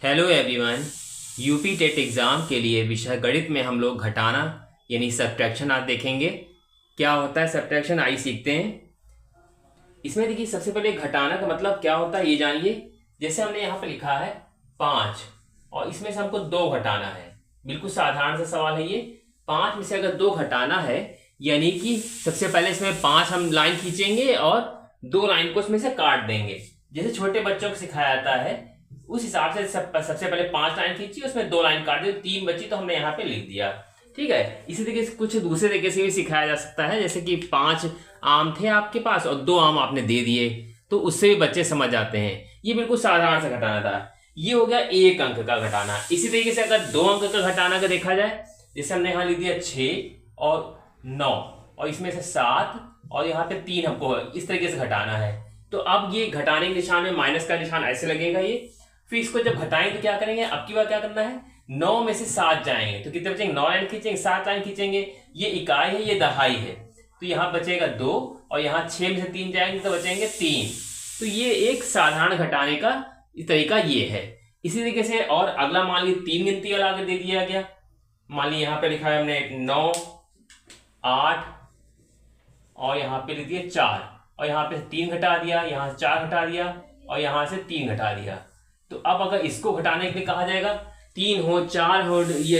Hello everyone. UP TET exam के लिए विषय गणित में हम लोग घटाना यानी सब्ट्रैक्शन आज देखेंगे। क्या होता है सब्ट्रैक्शन, आइए सीखते हैं। इसमें देखिए सबसे पहले घटाना का मतलब क्या होता है ये जानिए। जैसे हमने यहाँ पे लिखा है 5 और इसमें से हमको 2 घटाना है। बिल्कुल साधारण सा सवाल है ये। 5 में से अगर 2 घटाना है यानी कि सबसे पहले इसमें 5 हम लाइन खींचेंगे और 2 लाइन को इसमें से काट देंगे। जैसे छोटे बच्चों को सिखाया जाता है उस हिसाब से सबसे पहले 5 लाइन खींची, उसमें 2 लाइन काट दी, 3 बची तो हमने यहाँ पे लिख दिया। ठीक है। इसी तरीके से कुछ दूसरे तरीके से भी सिखाया जा सकता है, जैसे कि 5 आम थे आपके पास और 2 आम आपने दे दिए, तो उससे भी बच्चे समझ जाते हैं। ये बिल्कुल साधारण सा घटाना था। ये हो गया 1 अंक का घटाना। इसी तरीके से अगर 2 अंक का घटाना का देखा जाए, जैसे हमने यहाँ लिख दिया 6 और 9 और इसमें से 7 और यहाँ पे 3 हमको इस तरीके से घटाना है। तो अब ये घटाने के निशान में माइनस का निशान ऐसे लगेगा ये। फिर इसको जब घटाएंगे तो क्या करेंगे, अब की बार क्या करना है, 9 में से 7 जाएंगे तो कितने बचेंगे, 9 लाइन खींचेंगे, 7 लाइन खींचेंगे। ये इकाई है, ये दहाई है, तो यहाँ बचेगा 2 और यहाँ 6 में से 3 जाएंगे तो बचेंगे 3। तो ये एक साधारण घटाने का तरीका ये है। इसी तरीके से और अगला मान लीजिए 3 गिनती वाला आगे दे दिया गया। मान लीजिए यहाँ पे लिखा है हमने 9, 8 और यहाँ पे लिख दिया 4 और यहाँ पे 3 घटा दिया, यहाँ से 4 घटा दिया और यहाँ से 3 घटा दिया। तो अब अगर इसको घटाने के लिए कहा जाएगा 3 हो, 4 हो, ये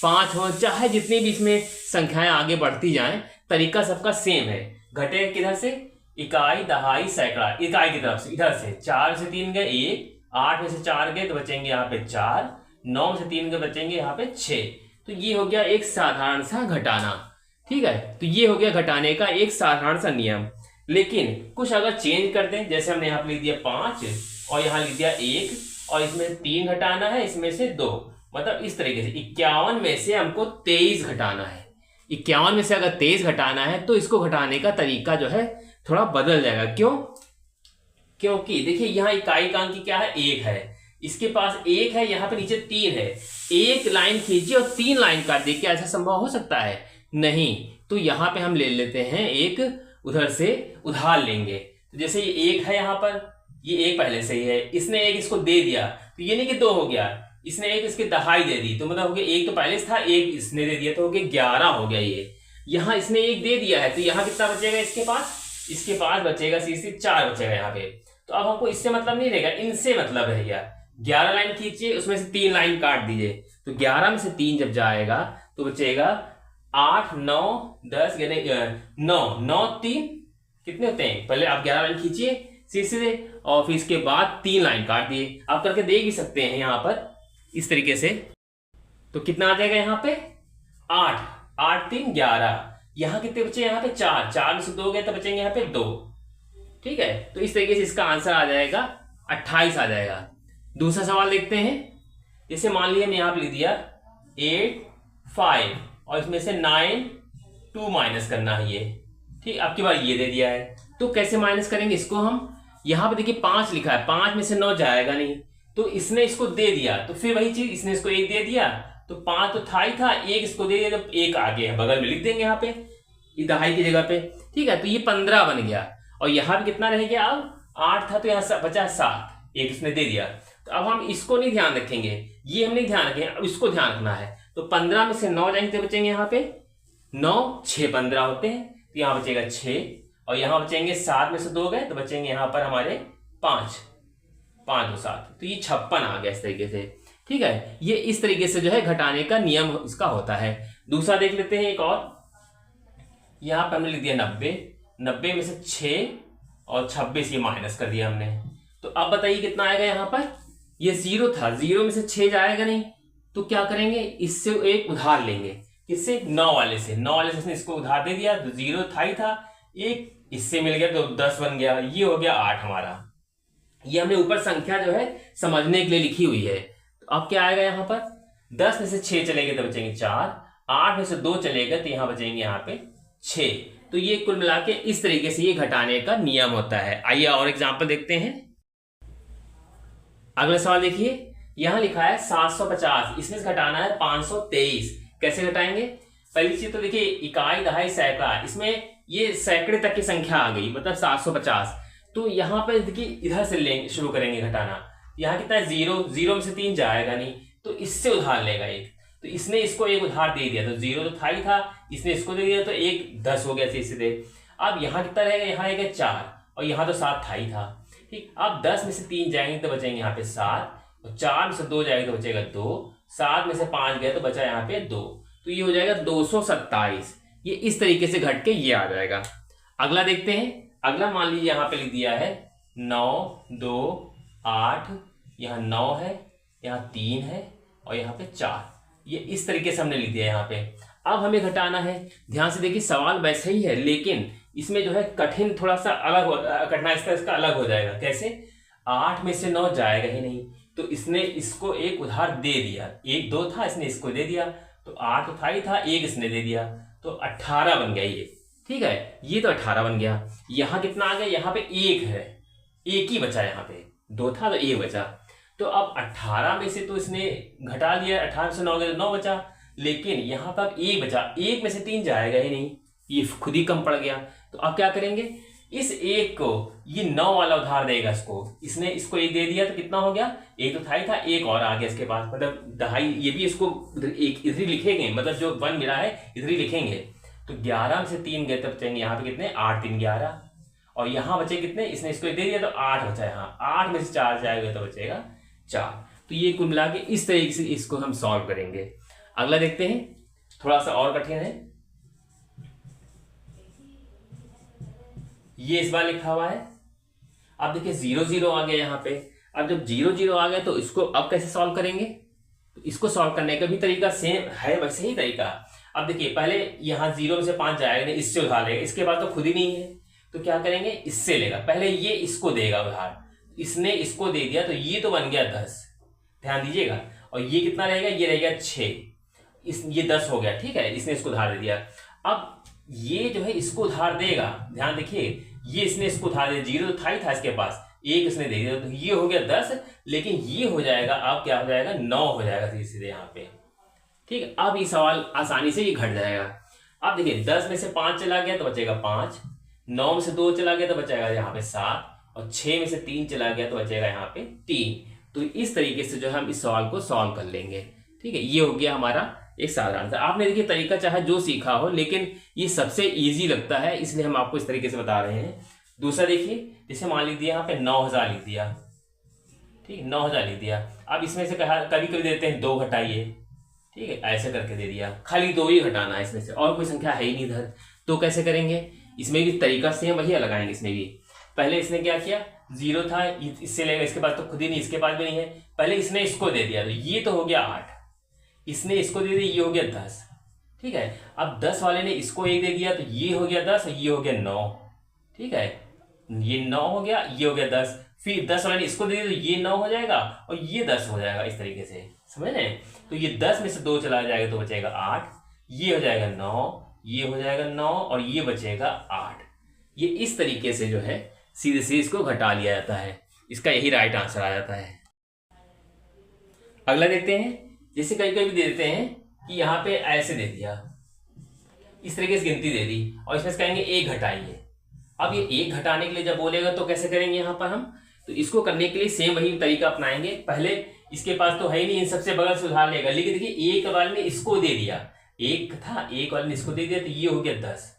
5 हो, चाहे जितनी भी इसमें संख्याएं आगे बढ़ती जाएं, तरीका सबका सेम है। घटे किधर से, इकाई दहाई सैकड़ा, इकाई की तरफ से इधर से 4 से 3 गए 1, 8 में से 4 गए तो बचेंगे यहाँ पे 4, 9 में से 3 गए बचेंगे यहाँ पे 6। तो ये हो गया एक साधारण सा घटाना। ठीक है, तो ये हो गया घटाने का एक साधारण सा नियम। लेकिन कुछ अगर चेंज कर दें, जैसे हमने यहाँ पे लिख दिया 5 और यहाँ लिख दिया 1 और इसमें 3 घटाना है, इसमें से 2, मतलब इस तरीके से 51 में से हमको 23 घटाना है। 51 में से अगर 23 घटाना है तो इसको घटाने का तरीका जो है थोड़ा बदल जाएगा। क्यों? क्योंकि देखिए यहाँ इकाई का अंक क्या है, 1 है, इसके पास 1 है, यहाँ पे नीचे 3 है। 1 लाइन खींची और 3 लाइन काट दी, क्या ऐसा संभव हो सकता है? नहीं। तो यहाँ पे हम ले लेते हैं एक उधर से उधार लेंगे। तो जैसे ये 1 है, यहाँ पर ये 1 पहले से ही है, इसने 1 इसको दे दिया तो ये नहीं कि 2 हो गया, इसने 1 इसकी दहाई दे दी तो मतलब हो गया 1 तो पहले से था, 1 इसने दे दिया तो हो गया 11 हो गया। ये यहाँ इसने 1 दे दिया है तो यहाँ कितना बचेगा इसके पास बचेगा सीधे 4 बचेगा यहाँ पे। तो अब हमको इससे मतलब नहीं रहेगा, इनसे मतलब रहेगा। 11 लाइन खींचिए, उसमें से 3 लाइन काट दीजिए, तो 11 में से 3 जब जाएगा तो बचेगा 8, 9, 10 यानी 9, 3 कितने होते हैं। पहले आप 11 लाइन खींचिए सीधे और फिर इसके बाद 3 लाइन काट दिए। आप करके देख भी सकते हैं यहाँ पर इस तरीके से। तो कितना आ जाएगा यहाँ पे 8, 8, 3, 11। यहाँ कितने बचे, यहाँ पे 4, 4 में से 2 गए तो बचेंगे यहाँ पे 2। ठीक है, तो इस तरीके से इसका आंसर आ जाएगा 28 आ जाएगा। दूसरा सवाल देखते हैं। जैसे मान लिया हमने यहाँ पे लिख दिया 8, 5 और इसमें से 9, 2 माइनस करना है ये। ठीक, अब की बार ये दे दिया है तो कैसे माइनस करेंगे इसको हम। यहाँ पे देखिए 5 लिखा है, 5 में से 9 जाएगा नहीं, तो इसने इसको दे दिया तो फिर वही चीज, इसने इसको 1 दे दिया तो 5 तो था ही था, 1 इसको दे दिया तो 1 आगे है, बगल में लिख देंगे यहाँ पे दहाई की जगह पे। ठीक है, तो ये 15 बन गया और यहाँ पे कितना रह गया, अब 8 था तो यहाँ बचा 7, 1 इसने दे दिया। तो अब हम इसको नहीं ध्यान रखेंगे, ये हम नहीं ध्यान रखेंगे, अब इसको ध्यान रखना है। तो 15 में से 9 जाएंगे तो बचेंगे यहाँ पे 9, 6 15 होते हैं, तो यहाँ बचेगा 6 और यहाँ बचेंगे 7 में से 2 गए तो बचेंगे यहाँ पर हमारे 5, 5 2 7, तो ये 56 आ गया इस तरीके से। ठीक है, ये इस तरीके से जो है घटाने का नियम इसका होता है। दूसरा देख लेते हैं एक और। यहाँ पर हमने लिख दिया 90, 90 में से 6 और 26 ये माइनस कर दिया हमने। तो अब बताइए कितना आएगा, यहाँ पर ये 0 था, 0 में से 6 जाएगा नहीं तो क्या करेंगे, इससे एक उधार लेंगे। किससे, 9 वाले से। 9 वाले से इसने इसको उधार दे दिया तो 0 था ही था, एक इससे मिल गया तो 10 बन गया, ये हो गया 8 हमारा। ये हमने ऊपर संख्या जो है समझने के लिए लिखी हुई है। तो अब क्या आएगा यहाँ पर, 10 में से 6 चलेंगे तो बचेंगे 4, 8 में से 2 चलेगा तो यहाँ बचेंगे यहाँ पे 6। तो ये कुल मिला के इस तरीके से ये घटाने का नियम होता है। आइए और एग्जाम्पल देखते हैं। अगला सवाल देखिए, यहाँ लिखा है 750, इसमें से घटाना है 523। कैसे घटाएंगे, पहली चीज तो देखिए इकाई दहाई सैकड़ा, इसमें ये सैकड़े तक की संख्या आ गई, मतलब 750। तो यहाँ पे देखिए इधर से लेंगे, शुरू करेंगे घटाना। यहाँ कितना है 0, 0 में से 3 जाएगा नहीं, तो इससे उधार लेगा एक। तो इसने इसको एक उधार दे दिया, तो 0 तो था ही था, इसने इसको दे दिया तो एक 10 हो गया सीधे। अब यहाँ कितना रहेगा, यहाँ रहेगा 4, और यहाँ तो 7 था ही था। ठीक, अब 10 में से 3 जाएंगे तो बचेंगे यहाँ पे 7, और 4 में से 2 जाएंगे तो बचेगा 2, 7 में से 5 गए तो बचा यहाँ पे 2, तो ये हो जाएगा 227। ये इस तरीके से घट के ये आ जाएगा। अगला देखते हैं। अगला मान लीजिए यहाँ पे लिख दिया है 9, 2, 8, यहाँ 9 है, यहाँ 3 है, और यहाँ पे 4। ये इस तरीके से हमने लिख दिया यहाँ पे। अब हमें घटाना है। ध्यान से देखिए, सवाल वैसे ही है, लेकिन इसमें जो है कठिन थोड़ा सा अलग हो, कठिनाई इसका अलग हो जाएगा। कैसे? 8 में से 9 जाएगा ही नहीं, तो इसने इसको एक उधार दे दिया। 1 2 था, इसने इसको दे दिया, तो 8 तो था ही था, 1 इसने दे दिया, तो 18 बन गया ये। ठीक है, ये तो 18 बन गया। यहाँ कितना आ गया, यहाँ पे 1 है, 1 ही बचा, यहाँ पे 2 था तो 1 बचा। तो अब 18 में से तो इसने घटा लिया, 18 में से 9 गया तो 9 बचा, लेकिन यहाँ पर 1 बचा, 1 में से 3 जाएगा ही नहीं, ये खुद ही कम पड़ गया। तो अब क्या करेंगे, इस 1 को ये 9 वाला उधार देगा इसको, इसने इसको 1 दे दिया तो कितना हो गया, 1 तो था ही था, 1 और आ गया इसके पास, मतलब 2.5। ये भी इसको इधर ही लिखेंगे, मतलब जो 1 मिला है इधर ही लिखेंगे। तो 11 में से 3 गए तब बचेंगे यहाँ पे कितने, 8 3 11, और यहाँ बचे कितने, इसने इसको 1 दे दिया तो 8 बचा। यहाँ 8 में से 4 जाएगा तो बचेगा 4। तो ये कुल मिला के इस तरीके से इसको हम सॉल्व करेंगे। अगला देखते हैं, थोड़ा सा और कठिन है। ये इस बार लिखा हुआ है। अब देखिए 0 0 आ गया यहाँ पे। अब जब 0 0 आ गया तो इसको अब कैसे सॉल्व करेंगे, तो इसको सॉल्व करने का भी तरीका सेम है, वैसे ही तरीका। अब देखिए पहले यहाँ 0 में से 5 जाएगा नहीं, इससे उधार लेगा, इसके पास तो खुद ही नहीं है, तो क्या करेंगे, इससे लेगा। पहले ये इसको देगा उधार, इसने इसको दे दिया तो ये तो बन गया 10, ध्यान दीजिएगा, और ये कितना रहेगा, ये रहेगा 6, ये 10 हो गया। ठीक है, इसने इसको उधार दे दिया। अब ये जो है इसको उधार देगा, ध्यान देखिए, ये इसने इसको उधार दे, 0 तो था ही था इसके पास, 1 इसने दे दिया, तो ये हो गया 10, लेकिन ये हो जाएगा, अब क्या हो जाएगा, 9 हो जाएगा सीधे सीधे यहाँ पे। ठीक है, अब ये सवाल आसानी से ये घट जाएगा। अब देखिए 10 में से 5 चला गया तो बचेगा 5, 9 में से 2 चला गया तो बचेगा यहाँ पे 7, और 6 में से 3 चला गया तो बचेगा यहाँ पे 3। तो इस तरीके से जो है हम इस सवाल को सॉल्व कर लेंगे। ठीक है, ये हो गया हमारा एक साधारण सा। आपने देखिए तरीका चाहे जो सीखा हो, लेकिन ये सबसे इजी लगता है, इसलिए हम आपको इस तरीके से बता रहे हैं। दूसरा देखिए, जैसे मान लीजिए यहाँ पे 9000 लिख दिया, ठीक है, 9000 लिख दिया। अब इसमें से कहा कभी कभी देते हैं 2 घटाइए, ठीक है, ऐसे करके दे दिया, खाली 2 ही घटाना है इसमें से, और कोई संख्या है ही नहीं इधर। तो कैसे करेंगे, इसमें भी तरीका सेम वही लगाएंगे। इसमें भी पहले इसने क्या किया, 0 था, इससे लेगा, इसके पास तो खुद ही नहीं, इसके पास भी नहीं है, पहले इसने इसको दे दिया, तो ये तो हो गया 8, इसने इसको दे दिया, ये हो गया 10। ठीक है, अब 10 वाले ने इसको 1 दे दिया, तो ये हो गया 10, ये हो गया 9। ठीक है, ये 9 हो गया, ये हो गया 10, फिर 10 वाले ने इसको दे दिया, तो ये 9 हो जाएगा और ये 10 हो जाएगा, इस तरीके से, समझ रहे? तो ये 10 में से 2 चला जाएगा तो बचेगा 8, ये हो जाएगा 9, ये हो जाएगा 9, और ये बचेगा 8। ये इस तरीके से जो है सीधे सीधे इसको घटा लिया जाता है, इसका यही राइट आंसर आ जाता है। अगला देखते हैं, जैसे कई कई भी दे देते हैं कि यहाँ पे ऐसे दे दिया, इस तरीके से गिनती दे दी, और इसमें से कहेंगे 1 घटाइए। अब ये 1 घटाने के लिए जब बोलेगा तो कैसे करेंगे यहाँ पर हम, तो इसको करने के लिए सेम वही तरीका अपनाएंगे। पहले इसके पास तो है ही नहीं, इन सबसे बगल से उधार लेगा, लेकिन देखिए 1 वाले ने इसको दे दिया, 1 था, 1 वाले ने इसको दे दिया, तो ये हो गया 10,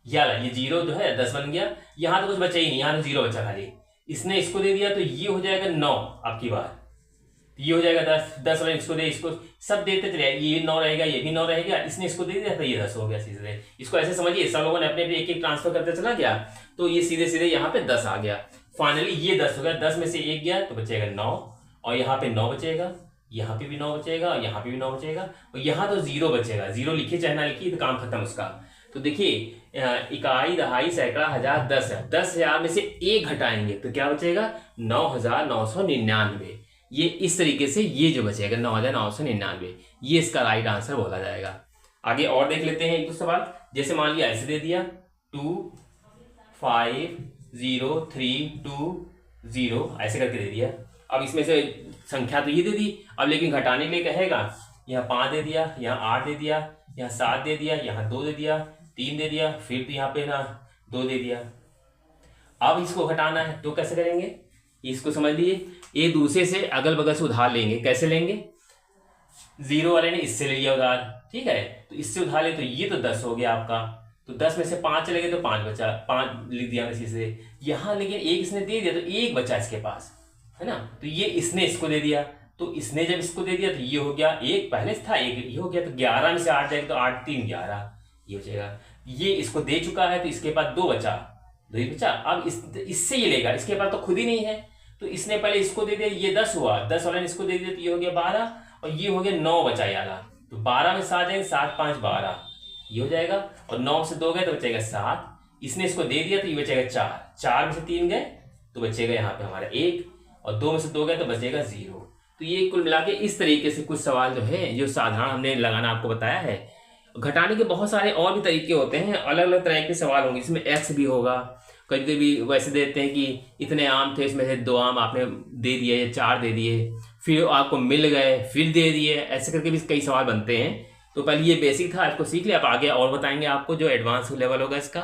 ये 0 जो है 10 बन गया। यहाँ तो कुछ बचा ही नहीं, यहाँ तो 0 बचा खाली, इसने इसको दे दिया, तो ये हो जाएगा 9 आपकी बार, ये हो जाएगा 10, 10 वाले इसको दे, इसको सब देते चले, ये 9 रहेगा, ये भी 9 रहेगा, इसने इसको दे दिया तो ये 10 हो गया सीधे। इसको ऐसे समझिए, सब लोगों ने अपने एक एक ट्रांसफर करते चला गया, तो ये सीधे सीधे यहाँ पे 10 आ गया। फाइनली ये 10 हो गया, 10 में से 1 गया तो बचेगा 9, और यहाँ पे 9 बचेगा, यहाँ पे भी 9 बचेगा, और यहाँ पे भी 9 बचेगा, और यहाँ तो 0 बचेगा। 0 लिखिए चाहे ना लिखिए, तो काम खत्म उसका। तो देखिए इकाई, दहाई, सैकड़ा, हजार, 10 है, 10,000 में से 1 घटाएंगे तो क्या बचेगा, 9,999। ये इस तरीके से ये जो बचेगा 9,999, ये इसका राइट आंसर बोला जाएगा। आगे और देख लेते हैं एक दो सवाल। जैसे मान लिया ऐसे दे दिया 2 5 0 3 2 0, ऐसे करके दे दिया। अब इसमें से संख्या तो ये दे दी, अब लेकिन घटाने के लिए कहेगा, यहाँ 5 दे दिया, यहाँ 8 दे दिया, यहाँ 7 दे दिया, यहाँ 2 दे दिया, 3 दे दिया, फिर तो यहाँ पे ना 2 दे दिया। अब इसको घटाना है तो कैसे करेंगे, इसको समझ लीजिए। एक दूसरे से अगल बगल से उधार लेंगे। कैसे लेंगे? 0 वाले ने इससे ले लिया उधार, ठीक है, तो इससे उधार ले, तो ये तो 10 हो गया आपका, तो 10 में से 5 चले गए तो 5 बचा, 5 लिख दिया इसी से यहाँ। लेकिन एक इसने दे दिया तो एक बचा इसके पास, है ना, तो ये इसने इसको दे दिया, तो इसने जब इसको दे दिया तो ये हो गया, एक पहले से था, एक ये हो गया, तो 11 में से 8 जाएगा तो 8 3 11 ये हो जाएगा। ये इसको दे चुका है तो इसके पास 2 बचा, 2 ही बचा। अब इससे ये लेगा, इसके पास तो खुद ही नहीं है, तो इसने पहले इसको दे दिया, ये 10 हुआ, 10 वाले ने इसको दे दिया तो ये हो गया 12, और ये हो गया 9 बचा याला, तो 12 में 7 जाएंगे, 7 5 12 ये हो जाएगा, और 9 से 2 गए तो बचेगा 7, इसने इसको दे दिया तो ये बचेगा 4, 4 में से 3 गए तो बचेगा यहाँ पे हमारा 1, और 2 में से 2 गए तो बचेगा 0। तो ये कुल मिला के इस तरीके से कुछ सवाल जो है, जो साधारण हमने लगाना आपको बताया है। घटाने के बहुत सारे और भी तरीके होते हैं, अलग अलग तरह के सवाल होंगे, इसमें एक्स भी होगा, कभी कभी वैसे देते हैं कि इतने आम थे, इसमें से 2 आम आपने दे दिए या 4 दे दिए, फिर आपको मिल गए फिर दे दिए, ऐसे करके भी कई सवाल बनते हैं। तो पहले ये बेसिक था, इसको सीख लिया, आप आगे और बताएंगे आपको जो एडवांस लेवल होगा इसका।